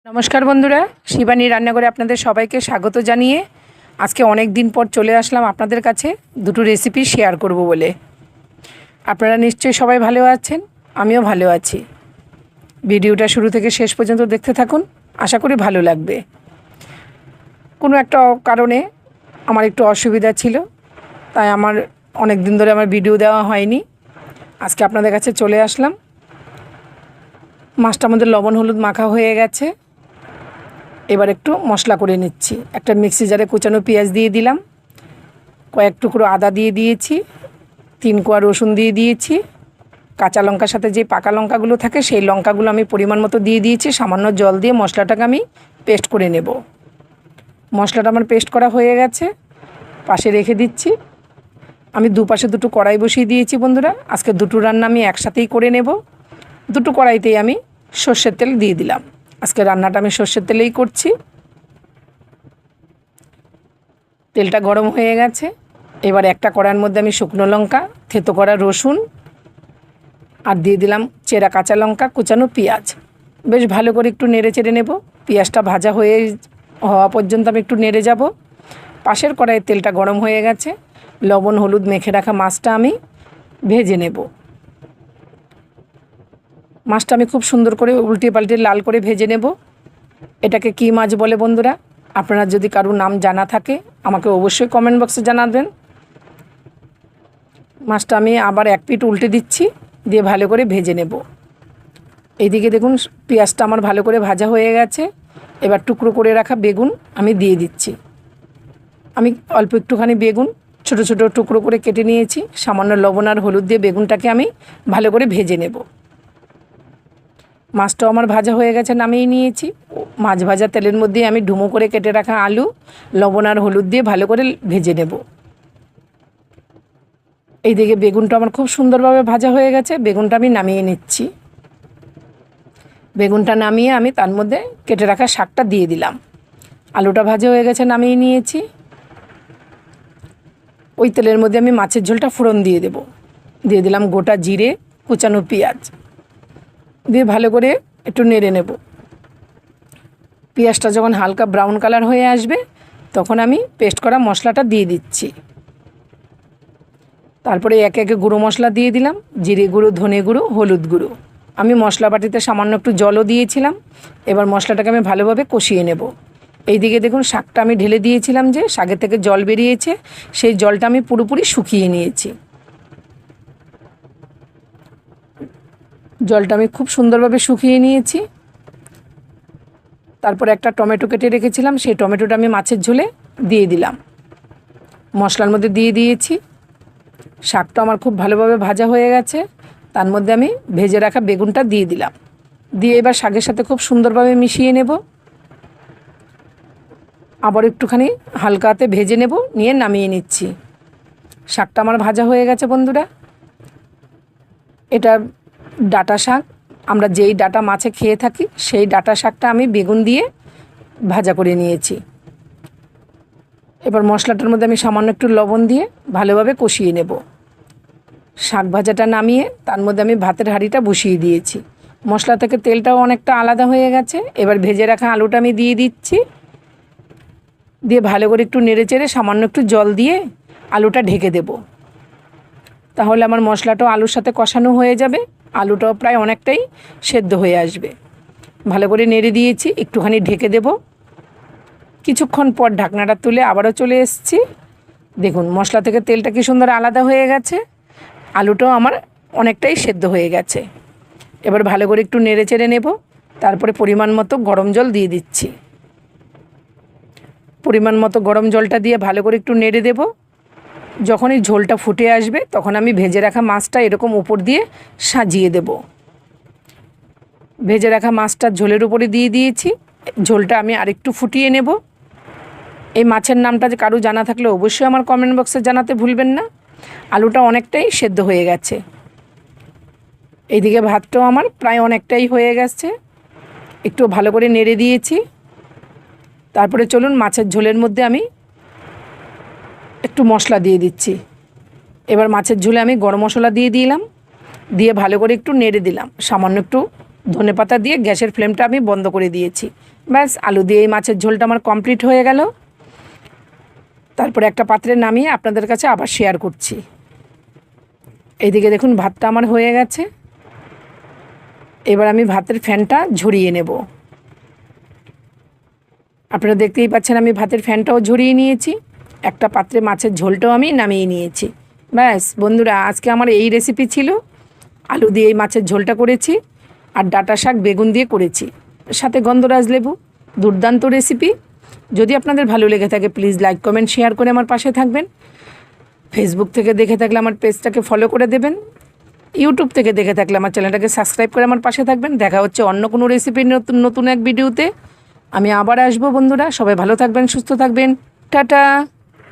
নমস্কার বন্ধুরা, শিবানী রান্নাঘরে আপনাদের সবাইকে স্বাগত জানিয়ে আজকে অনেক দিন পর চলে আসলাম আপনাদের কাছে দুটো রেসিপি শেয়ার করব বলে। আপনারা নিশ্চয়ই সবাই ভালো আছেন, আমিও ভালো আছি। ভিডিওটা শুরু থেকে শেষ পর্যন্ত দেখতে থাকুন, আশা করি ভালো লাগবে। কোনো একটা কারণে আমার একটু অসুবিধা ছিল, তাই আমার অনেক দিন ধরে আমার ভিডিও দেওয়া হয়নি। আজকে আপনাদের কাছে চলে আসলাম। মাছটার মধ্যে লবণ হলুদ মাখা হয়ে গেছে। এবার একটু মশলা করে নিচ্ছি। একটা মিক্সি জারে কুচানো পেঁয়াজ দিয়ে দিলাম, কয়েক টুকরো আদা দিয়ে দিয়েছি, 3 কোয়া রসুন দিয়ে দিয়েছি, কাঁচা লঙ্কার সাথে যে পাকা লঙ্কাগুলো থাকে সেই লঙ্কাগুলো আমি পরিমাণ মতো দিয়ে দিয়েছি। সামান্য জল দিয়ে মশলাটাকে আমি পেস্ট করে নেব। মশলাটা আমার পেস্ট করা হয়ে গেছে, পাশে রেখে দিচ্ছি। আমি দুপাশে দুটো কড়াই বসিয়ে দিয়েছি বন্ধুরা। আজকে দুটো রান্না আমি একসাথেই করে নেব। দুটো কড়াইতেই আমি সর্ষের তেল দিয়ে দিলাম। আজকে রান্নাটা আমি সর্ষের তেলেই করছি। তেলটা গরম হয়ে গেছে। এবার একটা কড়াইয়ের মধ্যে আমি শুকনো লঙ্কা, থেতো করা রসুন আর দিয়ে দিলাম চেরা কাঁচা লঙ্কা, কুচানো পেঁয়াজ। বেশ ভালো করে একটু নেড়ে চেড়ে নেব। পেঁয়াজটা ভাজা হওয়া পর্যন্ত আমি একটু নেড়ে যাব। পাশের কড়াইয়ের তেলটা গরম হয়ে গেছে। লবণ হলুদ মেখে রাখা মাছটা আমি ভেজে নেব। মাছটা আমি খুব সুন্দর করে উল্টে পাল্টে লাল করে ভেজে নেব। এটাকে কী মাছ বলে বন্ধুরা? আপনারা যদি কারো নাম জানা থাকে আমাকে অবশ্যই কমেন্ট বক্সে জানাবেন। মাছটা আমি আবার এক পিঠ উল্টে দিচ্ছি, দিয়ে ভালো করে ভেজে নেব। এইদিকে দেখুন পেঁয়াজটা আমার ভালো করে ভাজা হয়ে গেছে। এবার টুকরো করে রাখা বেগুন আমি দিয়ে দিচ্ছি। আমি অল্প একটুখানি বেগুন ছোট ছোট টুকরো করে কেটে নিয়েছি। সামান্য লবণ আর হলুদ দিয়ে বেগুনটাকে আমি ভালো করে ভেজে নেব। মাছটাও আমার ভাজা হয়ে গেছে, নামিয়ে নিয়েছি। মাছ ভাজা তেলের মধ্যে আমি ডুমো করে কেটে রাখা আলু লবণ আর হলুদ দিয়ে ভালো করে ভেজে নেব। এইদিকে বেগুনটা আমার খুব সুন্দরভাবে ভাজা হয়ে গেছে। বেগুনটা আমি নামিয়ে নিচ্ছি। বেগুনটা নামিয়ে আমি তার মধ্যে কেটে রাখা শাকটা দিয়ে দিলাম। আলুটা ভাজা হয়ে গেছে, নামিয়ে নিয়েছি। ওই তেলের মধ্যে আমি মাছের ঝোলটা ফোড়ন দিয়ে দেব। দিয়ে দিলাম গোটা জিরে, কুচানো পেঁয়াজ দিয়ে ভালো করে একটু নেড়ে নেব। পেঁয়াজটা যখন হালকা ব্রাউন কালার হয়ে আসবে তখন আমি পেস্ট করা মশলাটা দিয়ে দিচ্ছি। তারপরে একে একে গুঁড়ো মশলা দিয়ে দিলাম, জিরে গুঁড়ো, ধনে গুঁড়ো, হলুদ গুঁড়ো। আমি মশলা বাটিতে সামান্য একটু জলও দিয়েছিলাম। এবার মশলাটাকে আমি ভালোভাবে কষিয়ে নেব। এইদিকে দেখুন শাকটা আমি ঢেলে দিয়েছিলাম, যে শাকের থেকে জল বেরিয়েছে সেই জলটা আমি পুরোপুরি শুকিয়ে নিয়েছি। জলটা আমি খুব সুন্দরভাবে শুকিয়ে নিয়েছি। তারপর একটা টমেটো কেটে রেখেছিলাম, সেই টমেটোটা আমি মাছের ঝোলে দিয়ে দিলাম। মশলার মধ্যে দিয়ে দিয়েছি। শাকটা আমার খুব ভালোভাবে ভাজা হয়ে গেছে। তার মধ্যে আমি ভেজে রাখা বেগুনটা দিয়ে দিলাম। দিয়ে এবার শাকের সাথে খুব সুন্দরভাবে মিশিয়ে নেব। আবার একটুখানি হালকা হাতে ভেজে নেব, নিয়ে নামিয়ে নিচ্ছি। শাকটা আমার ভাজা হয়ে গেছে বন্ধুরা। এটা ডাঁটা শাক। আমরা যেই ডাঁটা মাছে খেয়ে থাকি সেই ডাঁটা শাকটা আমি বেগুন দিয়ে ভাজা করে নিয়েছি। এবার মশলাটার মধ্যে আমি সামান্য একটু লবণ দিয়ে ভালোভাবে কষিয়ে নেব। শাক ভাজাটা নামিয়ে তার মধ্যে আমি ভাতের হাঁড়িটা বসিয়ে দিয়েছি। মশলা থেকে তেলটাও অনেকটা আলাদা হয়ে গেছে। এবার ভেজে রাখা আলুটা আমি দিয়ে দিচ্ছি। দিয়ে ভালো করে একটু নেড়ে চেড়ে সামান্য একটু জল দিয়ে আলুটা ঢেকে দেব। তাহলে আমার মশলাটাও আলুর সাথে কষানো হয়ে যাবে। আলুটাও প্রায় অনেকটাই সেদ্ধ হয়ে আসবে। ভালো করে নেড়ে দিয়েছি, একটুখানি ঢেকে দেব। কিছুক্ষণ পর ঢাকনাটা তুলে আবারও চলে এসেছি। দেখুন মশলা থেকে তেলটা কি সুন্দর আলাদা হয়ে গেছে। আলুটাও আমার অনেকটাই সেদ্ধ হয়ে গেছে। এবার ভালো করে একটু নেড়ে চেড়ে নেব। তারপরে পরিমাণ মতো গরম জল দিয়ে দিচ্ছি। পরিমাণ মতো গরম জলটা দিয়ে ভালো করে একটু নেড়ে দেব। যখনই ঝোলটা ফুটে আসবে তখন আমি ভেজে রাখা মাছটা এরকম উপর দিয়ে সাজিয়ে দেব। ভেজে রাখা মাছটা ঝোলের উপরে দিয়ে দিয়েছি। ঝোলটা আমি আরেকটু ফুটিয়ে নেব। এই মাছের নামটা যে কারো জানা থাকলে অবশ্যই আমার কমেন্ট বক্সে জানাতে ভুলবেন না। আলুটা অনেকটাই সেদ্ধ হয়ে গেছে। এইদিকে ভাতটাও আমার প্রায় অনেকটাই হয়ে গেছে। একটু ভালো করে নেড়ে দিয়েছি। তারপরে চলুন মাছের ঝোলের মধ্যে আমি একটু মশলা দিয়ে দিচ্ছি। এবার মাছের ঝোলে আমি গরম মশলা দিয়ে দিলাম। দিয়ে ভালো করে একটু নেড়ে দিলাম। সামান্য একটু ধনেপাতা দিয়ে গ্যাসের ফ্লেমটা আমি বন্ধ করে দিয়েছি। ব্যাস আলু দিয়ে এই মাছের ঝোলটা আমার কমপ্লিট হয়ে গেল। তারপরে একটা পাত্রে নামিয়ে আপনাদের কাছে আবার শেয়ার করছি। এইদিকে দেখুন ভাতটা আমার হয়ে গেছে। এবার আমি ভাতের ফ্যানটা ঝরিয়ে নেব। আপনারা দেখতেই পাচ্ছেন আমি ভাতের ফ্যানটাও ঝরিয়ে নিয়েছি। একটা পাত্রে মাছের ঝোলটাও আমি নামিয়ে নিয়েছি। ব্যাস বন্ধুরা, আজকে আমার এই রেসিপি ছিল। আলু দিয়ে এই মাছের ঝোলটা করেছি আর ডাঁটা শাক বেগুন দিয়ে করেছি, সাথে গন্ধরাজ লেবু। দুর্দান্ত রেসিপি। যদি আপনাদের ভালো লেগে থাকে প্লিজ লাইক কমেন্ট শেয়ার করে আমার পাশে থাকবেন। ফেসবুক থেকে দেখে থাকলে আমার পেজটাকে ফলো করে দেবেন। ইউটিউব থেকে দেখে থাকলে আমার চ্যানেলটাকে সাবস্ক্রাইব করে আমার পাশে থাকবেন। দেখা হচ্ছে অন্য কোনো রেসিপির নতুন এক ভিডিওতে। আমি আবার আসবো বন্ধুরা। সবাই ভালো থাকবেন, সুস্থ থাকবেন। টাটা।